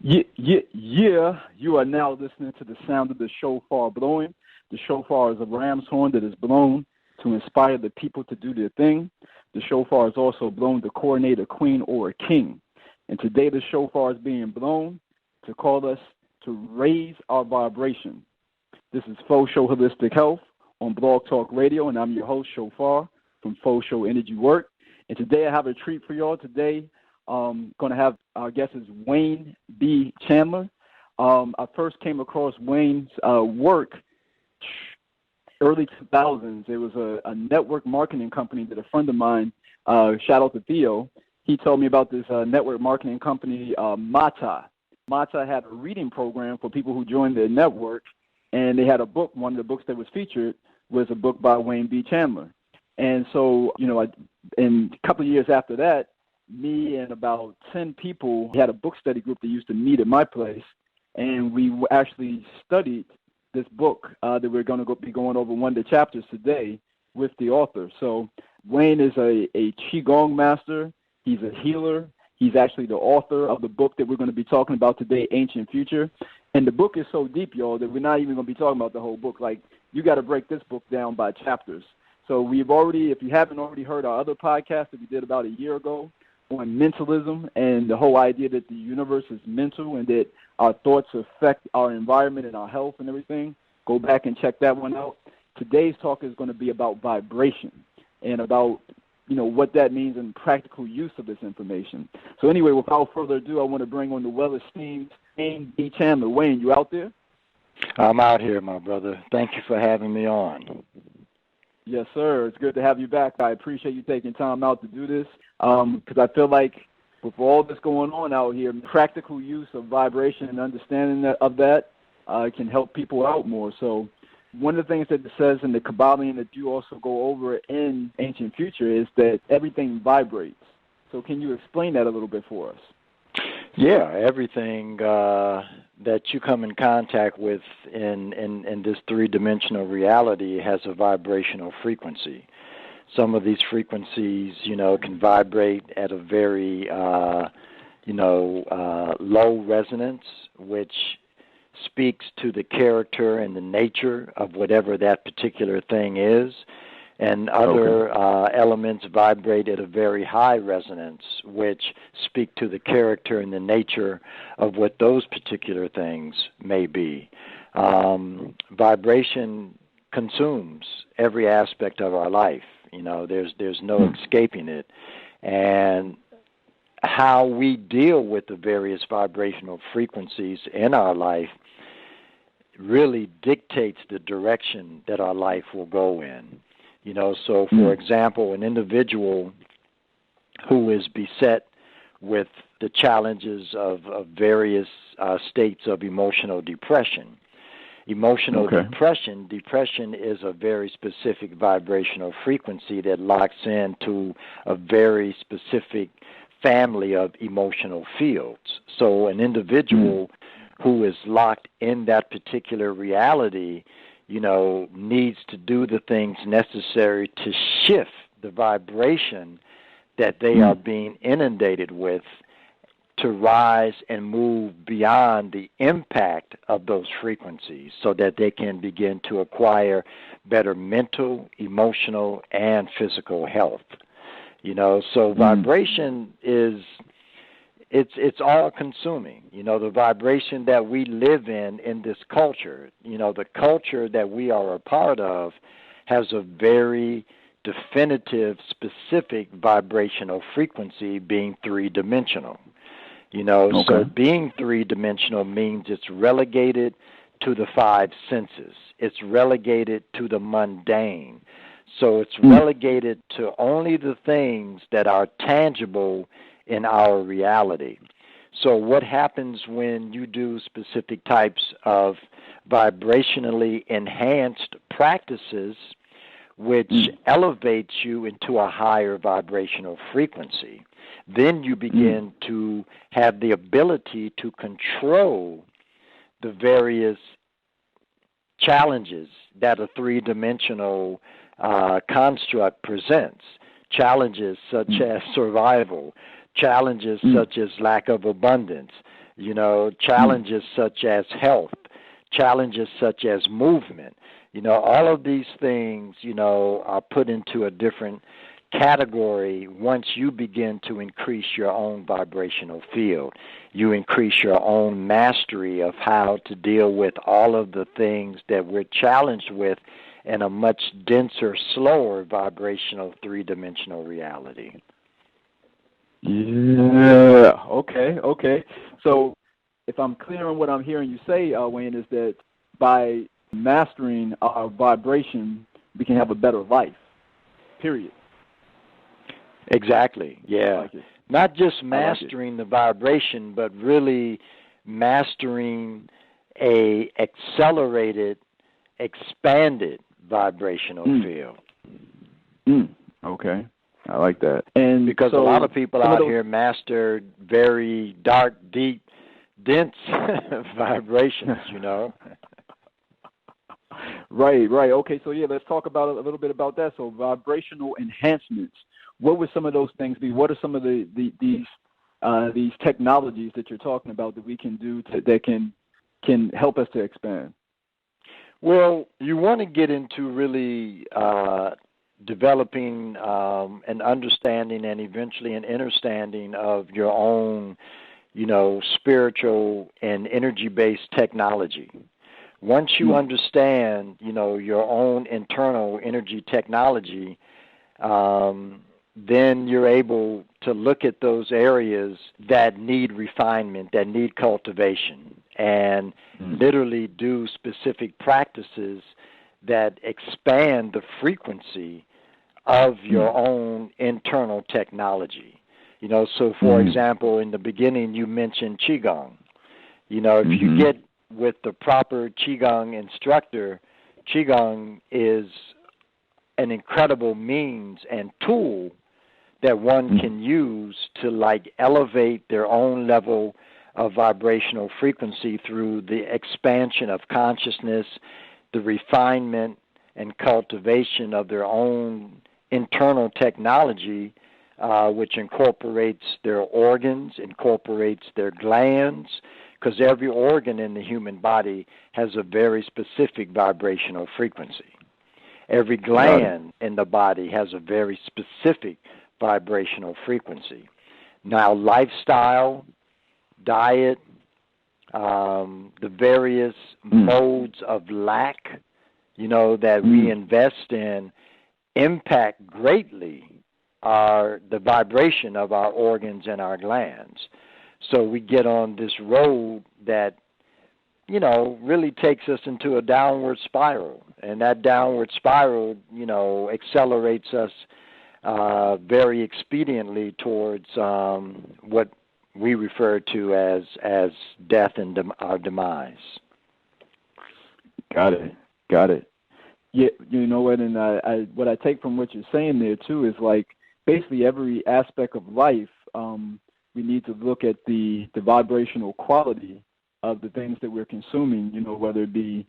Yeah, you are now listening to the sound of the shofar blowing. The shofar is a ram's horn that is blown to inspire the people to do their thing. The shofar is also blown to coronate a queen or a king. And today the shofar is being blown to call us to raise our vibration. This is Faux Show Holistic Health on Blog Talk Radio, and I'm your host, Shophar, from Faux Show Energy Work. And today I have a treat for y'all. Today going to have our guest is Wayne B. Chandler. I first came across Wayne's work early 2000s. It was a network marketing company that a friend of mine, shout out to Theo, he told me about this network marketing company, Mata. Mata had a reading program for people who joined their network, and they had a book. One of the books that was featured was a book by Wayne B. Chandler. And so, in a couple of years after that, me and about 10 people had a book study group that used to meet at my place, and we actually studied this book that we're going to be going over one of the chapters today with the author. So Wayne is a Qigong master. He's a healer. He's actually the author of the book that we're going to be talking about today, Ancient Future. And the book is so deep, y'all, that we're not even going to be talking about the whole book. Like, you got to break this book down by chapters. So we've already, if you haven't already heard our other podcast that we did about a year ago on mentalism and the whole idea that the universe is mental and that our thoughts affect our environment and our health and everything, go back and check that one out. Today's talk is going to be about vibration and about, what that means and practical use of this information. So anyway, without further ado, I want to bring on the well-esteemed Wayne B. Chandler. Wayne, you out there? I'm out here, my brother. Thank you for having me on. Yes, sir. It's good to have you back. I appreciate you taking time out to do this because I feel like with all that's going on out here, practical use of vibration and understanding of that can help people out more. So one of the things that it says in the Kabbalion that you also go over in Ancient Future is that everything vibrates. So can you explain that a little bit for us? Yeah, everything that you come in contact with in this three-dimensional reality has a vibrational frequency. Some of these frequencies, can vibrate at a very, low resonance, which speaks to the character and the nature of whatever that particular thing is. And other elements vibrate at a very high resonance, which speak to the character and the nature of what those particular things may be. Vibration consumes every aspect of our life. There's no escaping it. And how we deal with the various vibrational frequencies in our life really dictates the direction that our life will go in. So for example, an individual who is beset with the challenges of various states of emotional depression. Depression is a very specific vibrational frequency that locks into a very specific family of emotional fields. So an individual who is locked in that particular reality needs to do the things necessary to shift the vibration that they are being inundated with to rise and move beyond the impact of those frequencies so that they can begin to acquire better mental, emotional, and physical health. So vibration is it's all consuming. The vibration that we live in this culture, the culture that we are a part of has a very definitive, specific vibrational frequency being three-dimensional. So being three-dimensional means it's relegated to the five senses. It's relegated to the mundane. So it's relegated to only the things that are tangible in our reality. So what happens when you do specific types of vibrationally enhanced practices which elevates you into a higher vibrational frequency? Then you begin to have the ability to control the various challenges that a three-dimensional construct presents. Challenges such as survival, challenges such as lack of abundance, challenges such as health, challenges such as movement. All of these things, are put into a different category once you begin to increase your own vibrational field. You increase your own mastery of how to deal with all of the things that we're challenged with in a much denser, slower vibrational three-dimensional reality. Yeah, okay. So if I'm clear on what I'm hearing you say, Wayne, is that by mastering our vibration, we can have a better life, period. Exactly, yeah. Like Not just mastering the vibration, but really mastering a accelerated, expanded vibrational field. Okay, I like that. And because a lot of people out here master very dark, deep, dense vibrations, Right. Okay, so let's talk about a little bit about that. So vibrational enhancements. What would some of those things be? What are some of these technologies that you're talking about that we can do that can help us to expand? Well, you want to get into really developing an understanding and eventually an understanding of your own, spiritual and energy-based technology. Once you understand, your own internal energy technology, then you're able to look at those areas that need refinement, that need cultivation, and literally do specific practices that expand the frequency of your own internal technology. So for example, in the beginning you mentioned Qigong. If you get with the proper Qigong instructor, Qigong is an incredible means and tool that one can use to elevate their own level of vibrational frequency through the expansion of consciousness, the refinement and cultivation of their own internal technology, which incorporates their organs, incorporates their glands, because every organ in the human body has a very specific vibrational frequency. Every gland in the body has a very specific vibrational frequency. Now, lifestyle, diet, the various modes of lack, that we invest in impact greatly the vibration of our organs and our glands. So we get on this road that, really takes us into a downward spiral. And that downward spiral, accelerates us very expediently towards what we refer to as death and our demise. Got it. Yeah, you know what? And what I take from what you're saying there too is basically every aspect of life. We need to look at the vibrational quality of the things that we're consuming. Whether it be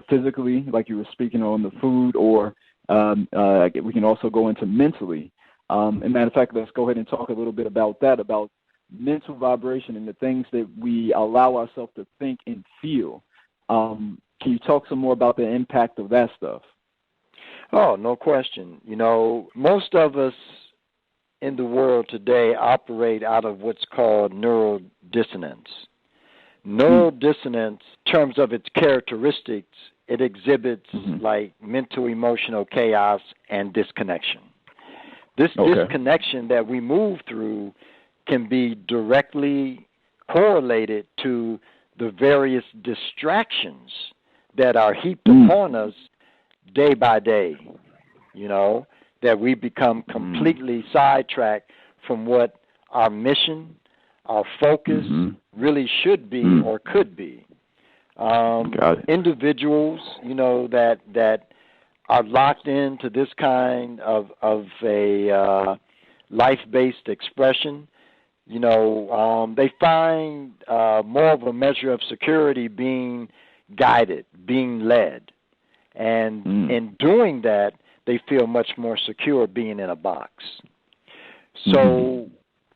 physically, like you were speaking on the food, or we can also go into mentally. And matter of fact, let's go ahead and talk a little bit about that, about mental vibration and the things that we allow ourselves to think and feel. Can you talk some more about the impact of that stuff? Oh, no question. Most of us in the world today operate out of what's called neural dissonance. Neural dissonance, in terms of its characteristics, it exhibits mental emotional chaos and disconnection. This disconnection that we move through can be directly correlated to the various distractions that are heaped upon us day by day, that we become completely sidetracked from what our mission, our focus really should be or could be. Individuals, that are locked into this kind of a life-based expression, they find more of a measure of security being guided, being led. And in doing that, they feel much more secure being in a box. So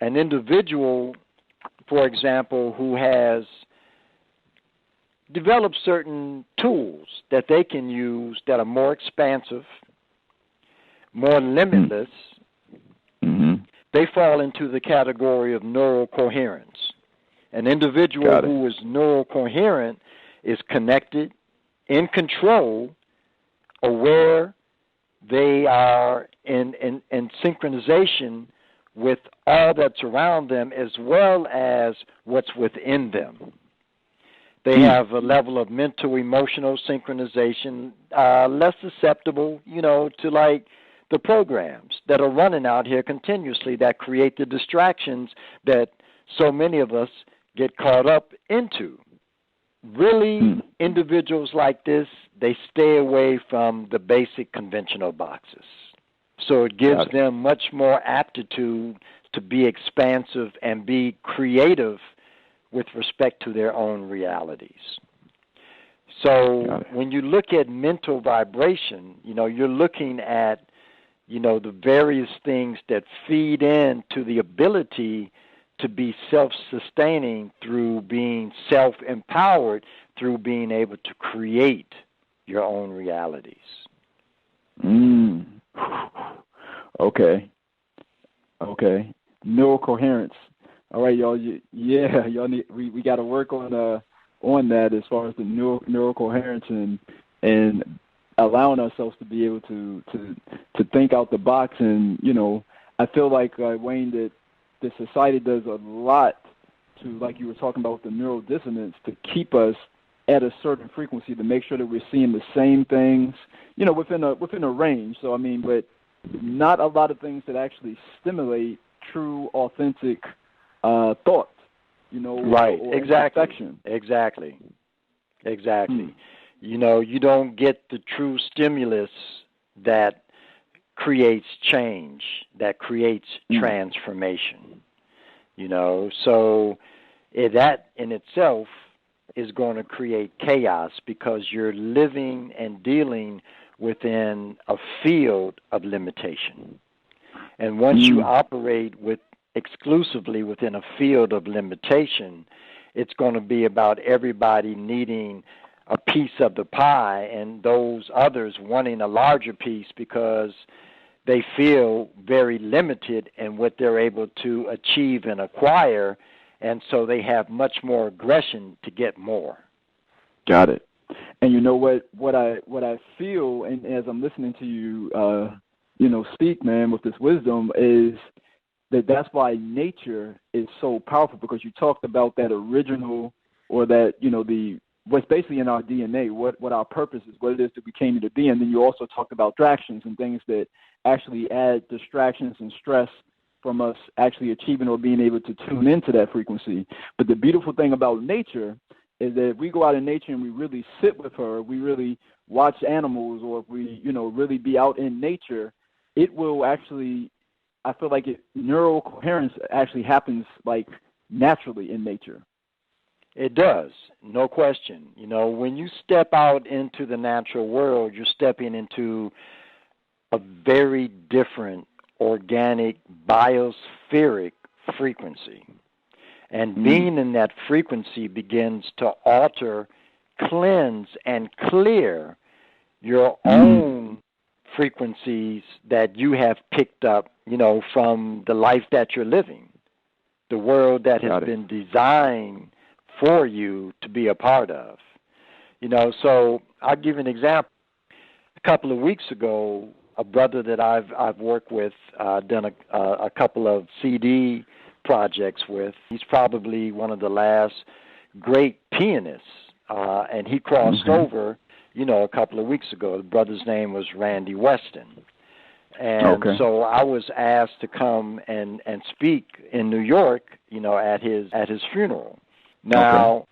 an individual, for example, who has developed certain tools that they can use that are more expansive, more limitless, they fall into the category of neural coherence. An individual who is neural coherent is connected, in control, aware. They are in synchronization with all that's around them as well as what's within them. They have a level of mental, emotional synchronization, less susceptible, to like the programs that are running out here continuously that create the distractions that so many of us get caught up into. Really, individuals like this, they stay away from the basic conventional boxes. So it gives them much more aptitude to be expansive and be creative with respect to their own realities. So when you look at mental vibration, you're looking at, the various things that feed into the ability to be self-sustaining through being self-empowered, through being able to create your own realities. Okay. Neural coherence. All right, y'all. Y'all need. We got to work on that as far as the neural coherence and allowing ourselves to be able to think out the box. And I feel like Wayne, that the society does a lot to, like you were talking about with the neural dissonance, to keep us at a certain frequency, to make sure that we're seeing the same things, within a range. So but not a lot of things that actually stimulate true, authentic thought. Right. Or exactly. Exactly. You don't get the true stimulus that creates change, that creates transformation. So that in itself is going to create chaos because you're living and dealing within a field of limitation. And once you operate exclusively within a field of limitation, it's going to be about everybody needing a piece of the pie and those others wanting a larger piece because they feel very limited in what they're able to achieve and acquire, and so they have much more aggression to get more. Got it. And you know what I feel, and as I'm listening to you, speak, man, with this wisdom, is that's why nature is so powerful, because you talked about that original, or that what's basically in our DNA, what our purpose is, what it is that we came to be, and then you also talked about distractions and things that actually add distractions and stress from us actually achieving or being able to tune into that frequency. But the beautiful thing about nature is that if we go out in nature and we really sit with her, we really watch animals, or if we, really be out in nature, it will actually, I feel like neural coherence actually happens like naturally in nature. It does, no question. When you step out into the natural world, you're stepping into a very different organic biospheric frequency. And being in that frequency begins to alter, cleanse, and clear your own frequencies that you have picked up, from the life that you're living, the world that has been designed for you to be a part of. So I'll give an example. A couple of weeks ago, a brother that I've worked with, done a couple of CD projects with. He's probably one of the last great pianists, and he crossed over, a couple of weeks ago. The brother's name was Randy Weston. And so I was asked to come and speak in New York, at his funeral. Now,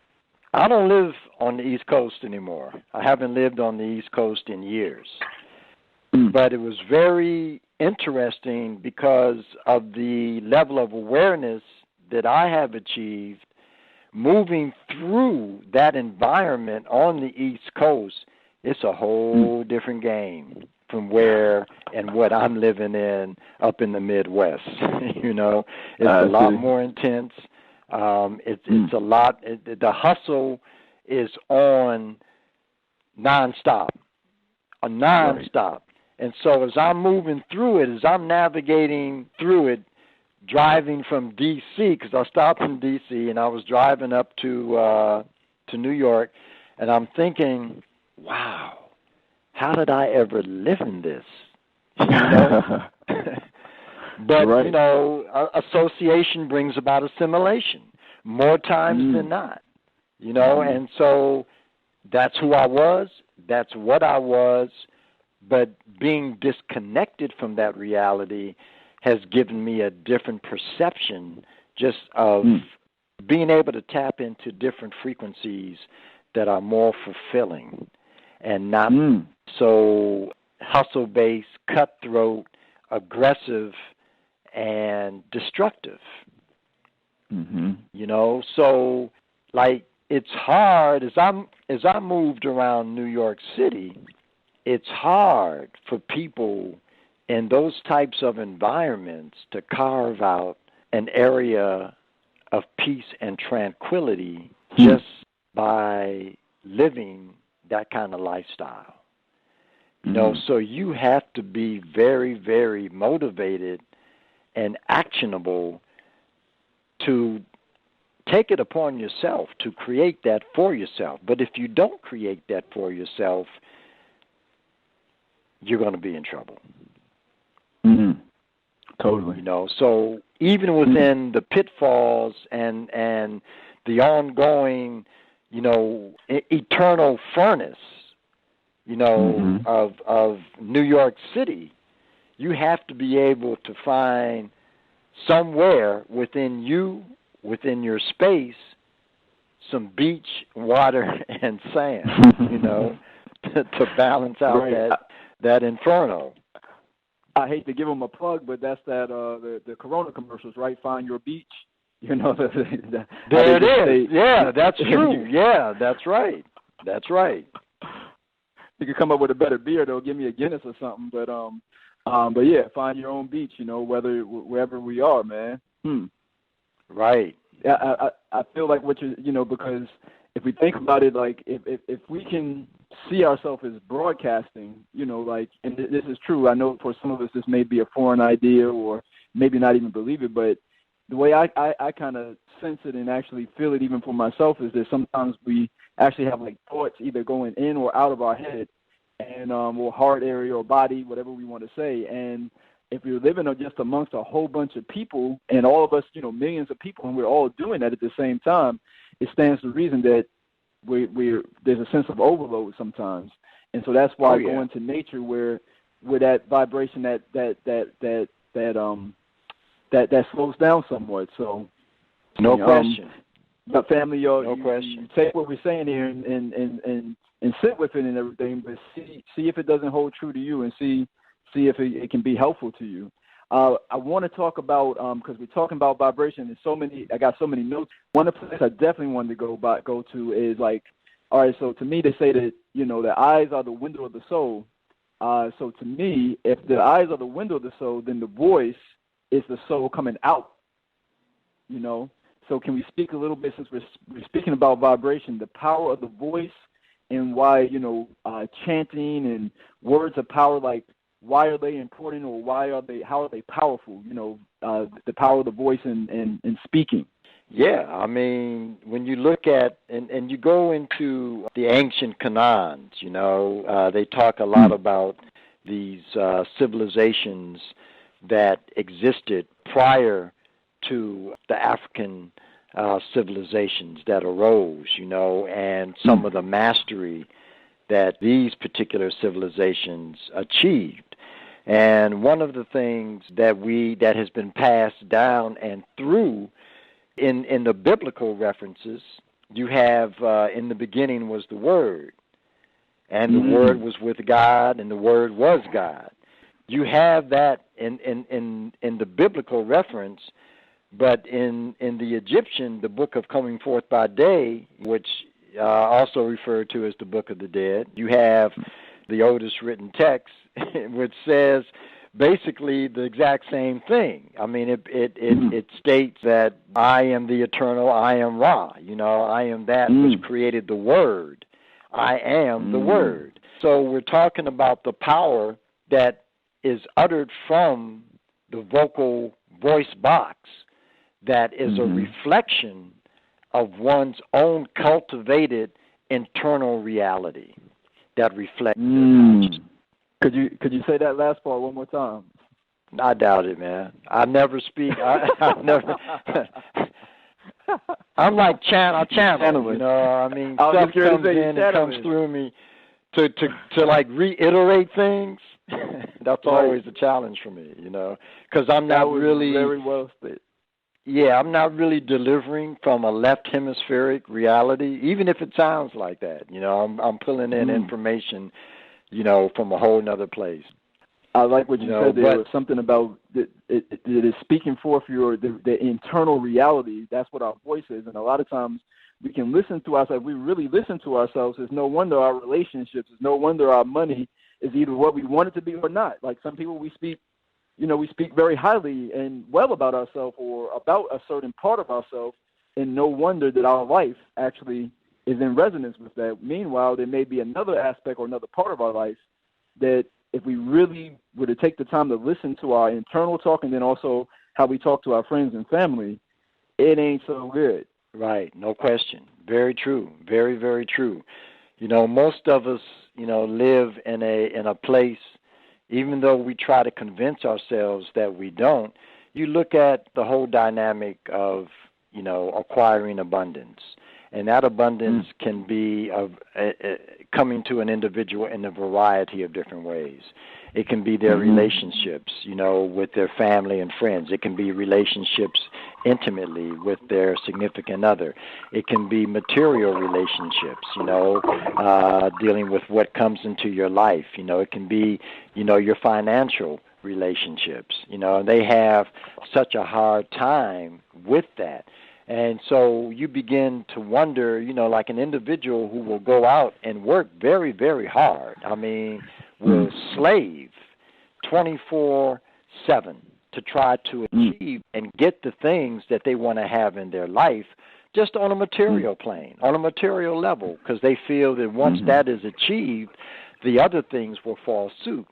I don't live on the East Coast anymore. I haven't lived on the East Coast in years. But it was very interesting because of the level of awareness that I have achieved moving through that environment on the East Coast. It's a whole different game from where and what I'm living in up in the Midwest. It's a lot more intense. It's a lot. The hustle is on nonstop, And so as I'm moving through it, as I'm navigating through it, driving from D.C., because I stopped in D.C. and I was driving up to New York, and I'm thinking, wow, how did I ever live in this? You know? But, right. you know, association brings about assimilation more times than not, you know, and so that's who I was, that's what I was, but being disconnected from that reality has given me a different perception just of being able to tap into different frequencies that are more fulfilling and not so hustle-based, cutthroat, aggressive, and destructive. You know, so like it's hard as I moved around New York City, it's hard for people in those types of environments to carve out an area of peace and tranquility just by living that kind of lifestyle. You know, so you have to be very, very motivated and actionable to take it upon yourself to create that for yourself. But if you don't create that for yourself, you're going to be in trouble. Totally. You know, so even within the pitfalls and the ongoing, you know, eternal furnace, you know, of New York City, you have to be able to find somewhere within you, within your space, some beach, water, and sand, you know, to balance out that inferno. I hate to give them a plug, but that's the Corona commercials, right? Find your beach. You know, there it is. Yeah, that's true. Yeah, that's right. That's right. You could come up with a better beer, though. Give me a Guinness or something. But yeah, find your own beach. You know, wherever we are, man. Right. Yeah, I feel like because if we think about it, like if we can see ourselves as broadcasting, you know, like, and this is true. I know for some of us this may be a foreign idea or maybe not even believe it, but the way I kind of sense it and actually feel it even for myself is that sometimes we actually have like thoughts either going in or out of our head and or heart area or body, whatever we want to say. And if you're living just amongst a whole bunch of people and all of us, you know, millions of people, and we're all doing that at the same time, it stands to reason that there's a sense of overload sometimes. And so that's why going to nature where that vibration that slows down somewhat. So no question. But family, no question. You take what we're saying here and sit with it and everything, but see if it doesn't hold true to you and see if it can be helpful to you. I want to talk about because we're talking about vibration and I got so many notes. One of the places I definitely wanted to go to is like, all right, so to me they say that, you know, the eyes are the window of the soul. So to me, if the eyes are the window of the soul, then the voice is the soul coming out, you know. So can we speak a little bit, since we're speaking about vibration, the power of the voice and why, you know, chanting and words of power, like, why are they important, or how are they powerful, you know, the power of the voice and speaking? Yeah, I mean, when you look at, and you go into the ancient canons, you know, they talk a lot about these civilizations that existed prior to the African civilizations that arose, you know, and some of the mastery that these particular civilizations achieved. And one of the things that has been passed down and through in the biblical references, you have in the beginning was the Word, and the Word was with God, and the Word was God. You have that in the biblical reference, but in the Egyptian, the book of Coming Forth by Day, which also referred to as the Book of the Dead, you have the oldest written text, which says, basically the exact same thing. I mean, it states that I am the eternal, I am Ra. I am that which created the Word. I am the Word. So we're talking about the power that is uttered from the vocal voice box that is a reflection of one's own cultivated internal reality that reflects their consciousness. Could you say that last part one more time? I doubt it, man. I never speak. I never. I'm like I channel. I mean, stuff comes in and comes through me to like reiterate things. That's always a challenge for me, because I'm not really very well stated. Yeah, I'm not really delivering from a left hemispheric reality, even if it sounds like that. I'm pulling in information, from a whole other place. I like what you said there. Was something about it is speaking forth the internal reality. That's what our voice is. And a lot of times we can listen to ourselves. If we really listen to ourselves, it's no wonder our relationships, it's no wonder our money is either what we want it to be or not. Like some people we speak very highly and well about ourselves or about a certain part of ourselves, and no wonder that our life actually is in resonance with that. Meanwhile, there may be another aspect or another part of our life that if we really were to take the time to listen to our internal talk and then also how we talk to our friends and family, it ain't so good. Right, no question. Very true. Very, very true. Most of us, live in a place, even though we try to convince ourselves that we don't. You look at the whole dynamic of, acquiring abundance. And that abundance can be coming to an individual in a variety of different ways. It can be their relationships, with their family and friends. It can be relationships intimately with their significant other. It can be material relationships, dealing with what comes into your life. It can be, your financial relationships. They have such a hard time with that. And so you begin to wonder, like an individual who will go out and work very, very hard. I mean, will slave 24/7 to try to achieve and get the things that they want to have in their life just on a material plane, on a material level, because they feel that once that is achieved, the other things will fall suit.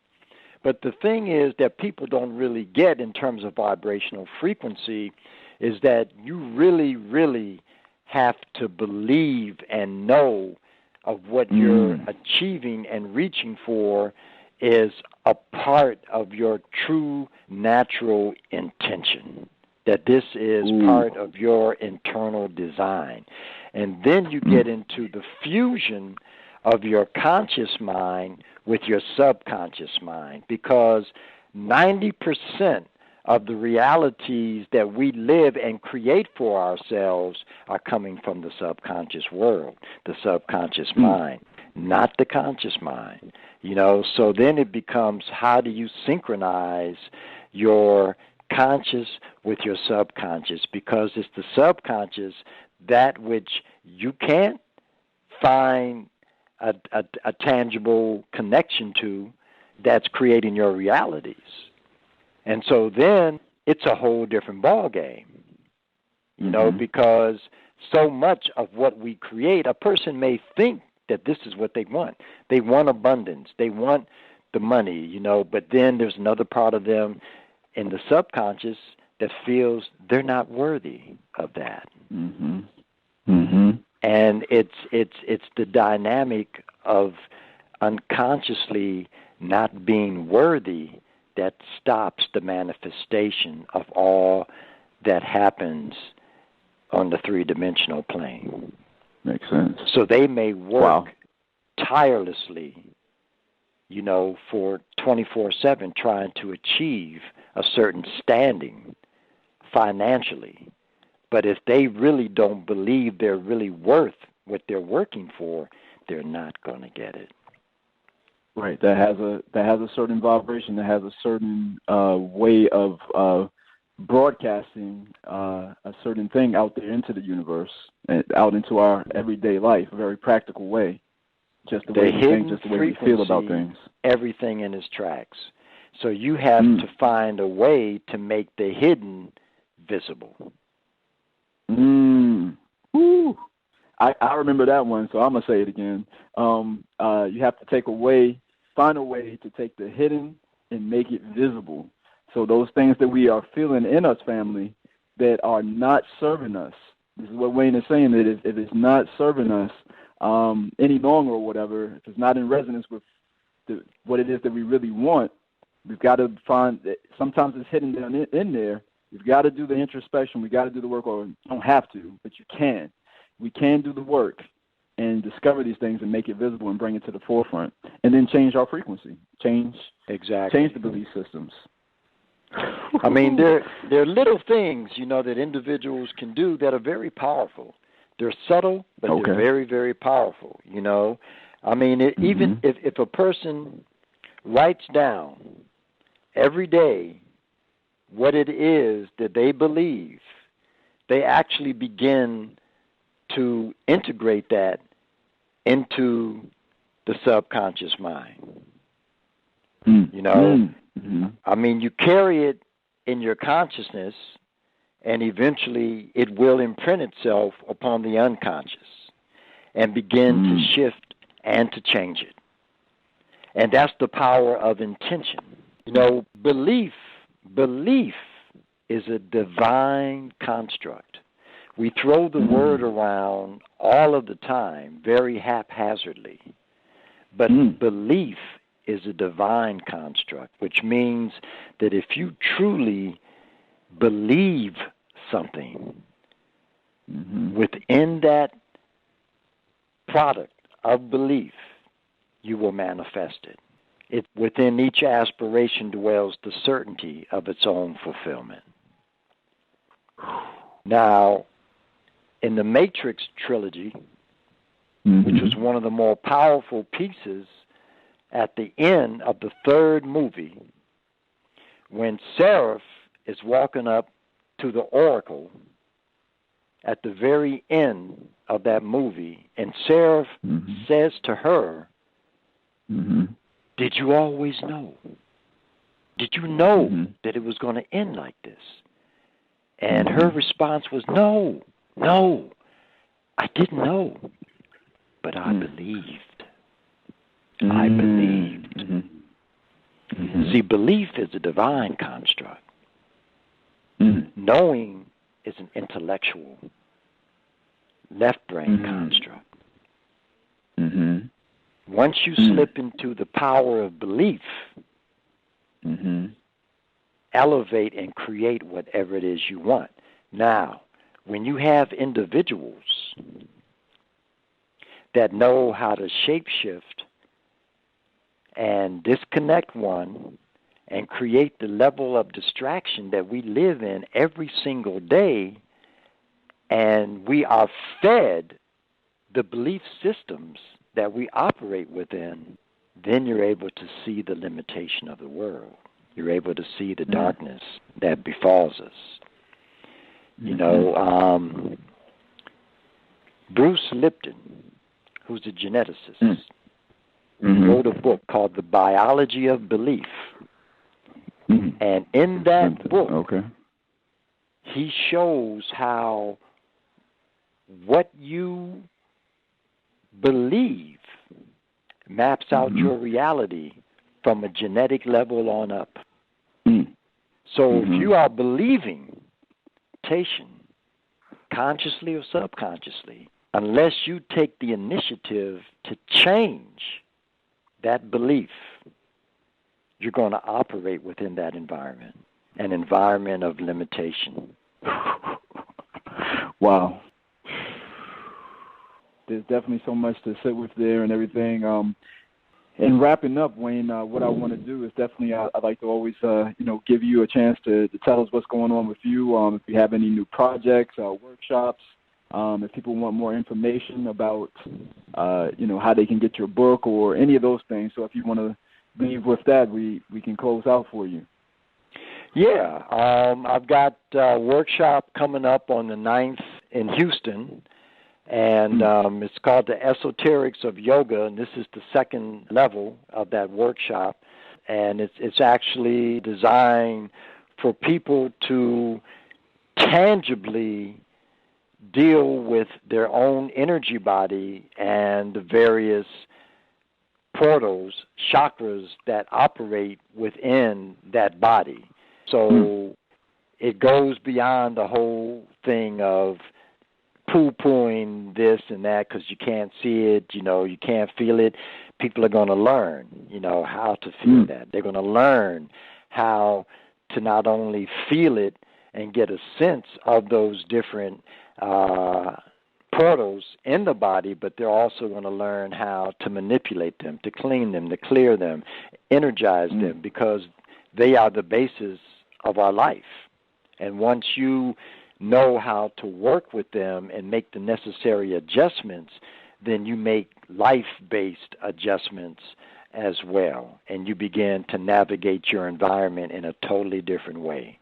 But the thing is that people don't really get in terms of vibrational frequency is that you really, really have to believe and know of what you're achieving and reaching for is a part of your true natural intention, that this is part of your internal design. And then you get into the fusion of your conscious mind with your subconscious mind, because 90% of the realities that we live and create for ourselves are coming from the subconscious world, the subconscious mind, not the conscious mind. So then it becomes, how do you synchronize your conscious with your subconscious? Because it's the subconscious, that which you can't find a tangible connection to, that's creating your realities. And so then it's a whole different ball game, because so much of what we create, a person may think that this is what they want. They want abundance. They want the money, but then there's another part of them in the subconscious that feels they're not worthy of that. And it's the dynamic of unconsciously not being worthy that stops the manifestation of all that happens on the three-dimensional plane. Makes sense. So they may work tirelessly, for 24/7 trying to achieve a certain standing financially. But if they really don't believe they're really worth what they're working for, they're not going to get it. Right. That has a certain vibration. That has a certain way of broadcasting a certain thing out there into the universe, and out into our everyday life, a very practical way. Just the way we think, just the way we feel about things. Everything in its tracks. So you have to find a way to make the hidden visible. Woo. I remember that one, so I'm going to say it again. You have to find a way to take the hidden and make it visible. So those things that we are feeling in us, family, that are not serving us. This is what Wayne is saying, that if it's not serving us any longer or whatever, if it's not in resonance with what it is that we really want, we've got to find that sometimes it's hidden down in there. We've got to do the introspection. We've got to do the work, or you don't have to, but you can. We can do the work and discover these things and make it visible and bring it to the forefront, and then change our frequency, change the belief systems. I mean, there are little things, that individuals can do that are very powerful. They're subtle, but they're very, very powerful, I mean, even if a person writes down every day what it is that they believe, they actually begin to integrate that into the subconscious mind. I mean, you carry it in your consciousness, and eventually it will imprint itself upon the unconscious and begin to shift and to change it. And that's the power of intention. Belief is a divine construct. We throw the word around all of the time, very haphazardly. But belief is a divine construct, which means that if you truly believe something within that product of belief, you will manifest it. Within each aspiration dwells the certainty of its own fulfillment. Now, in the Matrix trilogy, which was one of the more powerful pieces, at the end of the third movie, when Seraph is walking up to the Oracle at the very end of that movie, and Seraph says to her, did you always know? Did you know that it was going to end like this? And her response was, no, I didn't know, but I believed. I believed. See, belief is a divine construct. Knowing is an intellectual, left brain construct. Once you slip into the power of belief, elevate and create whatever it is you want. Now, when you have individuals that know how to shapeshift and disconnect one and create the level of distraction that we live in every single day, and we are fed the belief systems that we operate within, then you're able to see the limitation of the world. You're able to see the darkness that befalls us. Bruce Lipton, who's a geneticist, wrote a book called The Biology of Belief. And in that book, he shows how what you believe maps out your reality from a genetic level on up. So if you are believing, consciously or subconsciously, unless you take the initiative to change that belief, you're going to operate within that environment, an environment of limitation. Wow. There's definitely so much to sit with there and everything. And wrapping up, Wayne, what I want to do is definitely I'd like to always, give you a chance to tell us what's going on with you. If you have any new projects, workshops, if people want more information about, how they can get your book or any of those things. So if you want to leave with that, we can close out for you. Yeah, I've got a workshop coming up on the 9th in Houston. And it's called the Esoterics of Yoga, and this is the second level of that workshop. and it's actually designed for people to tangibly deal with their own energy body and the various portals, chakras that operate within that body. So it goes beyond the whole thing of poo-pooing this and that because you can't see it, you can't feel it. People are going to learn, how to feel that. They're going to learn how to not only feel it and get a sense of those different portals in the body, but they're also going to learn how to manipulate them, to clean them, to clear them, energize them, because they are the basis of our life. And once you know how to work with them and make the necessary adjustments, then you make life-based adjustments as well, and you begin to navigate your environment in a totally different way.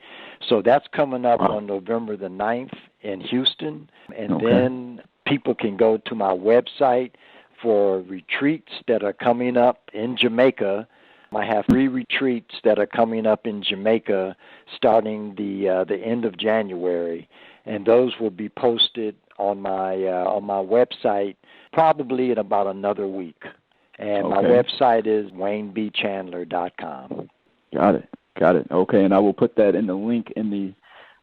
So that's coming up on November the 9th in Houston, and then people can go to my website for retreats that are coming up in Jamaica. I have 3 retreats that are coming up in Jamaica starting the end of January, and those will be posted on my website probably in about another week. And my website is WayneBChandler.com. Got it. Okay, and I will put that in the link in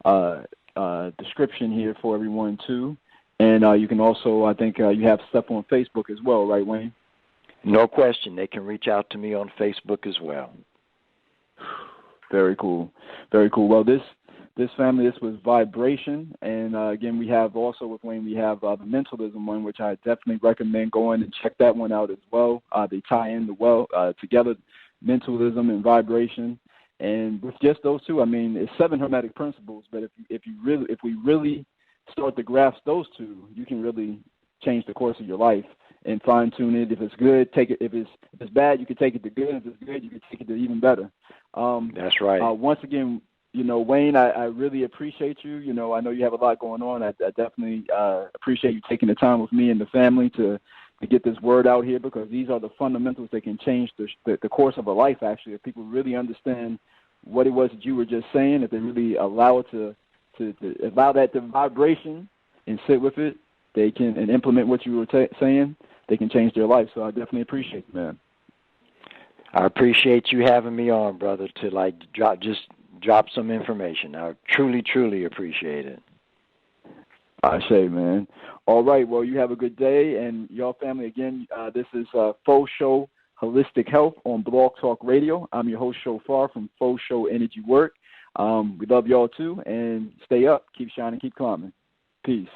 the description here for everyone too. And you can also, I think you have stuff on Facebook as well, right, Wayne? No question. They can reach out to me on Facebook as well. Very cool. Very cool. Well, this family, this was vibration. And, again, we have also with Wayne, we have the mentalism one, which I definitely recommend going and check that one out as well. They tie in together, mentalism and vibration. And with just those two, I mean, it's 7 Hermetic principles. But if we really start to grasp those two, you can really change the course of your life and fine tune it. If it's good, take it. If it's bad, you can take it to good. If it's good, you can take it to even better. That's right. Once again, Wayne, I really appreciate you. I know you have a lot going on. I definitely appreciate you taking the time with me and the family to get this word out here, because these are the fundamentals that can change the course of a life, actually. If people really understand what it was that you were just saying, if they really allow it to allow that to vibration and sit with it, they can, and implement what you were saying, they can change their life. So I definitely appreciate it, man. I appreciate you having me on, brother, to drop some information. I truly, truly appreciate it. I say, man. All right. Well, you have a good day, and your family. Again, this is Faux Show Holistic Health on Blog Talk Radio. I'm your host, Shophar, from Faux Show Energy Work. We love y'all too, and stay up, keep shining, keep climbing. Peace.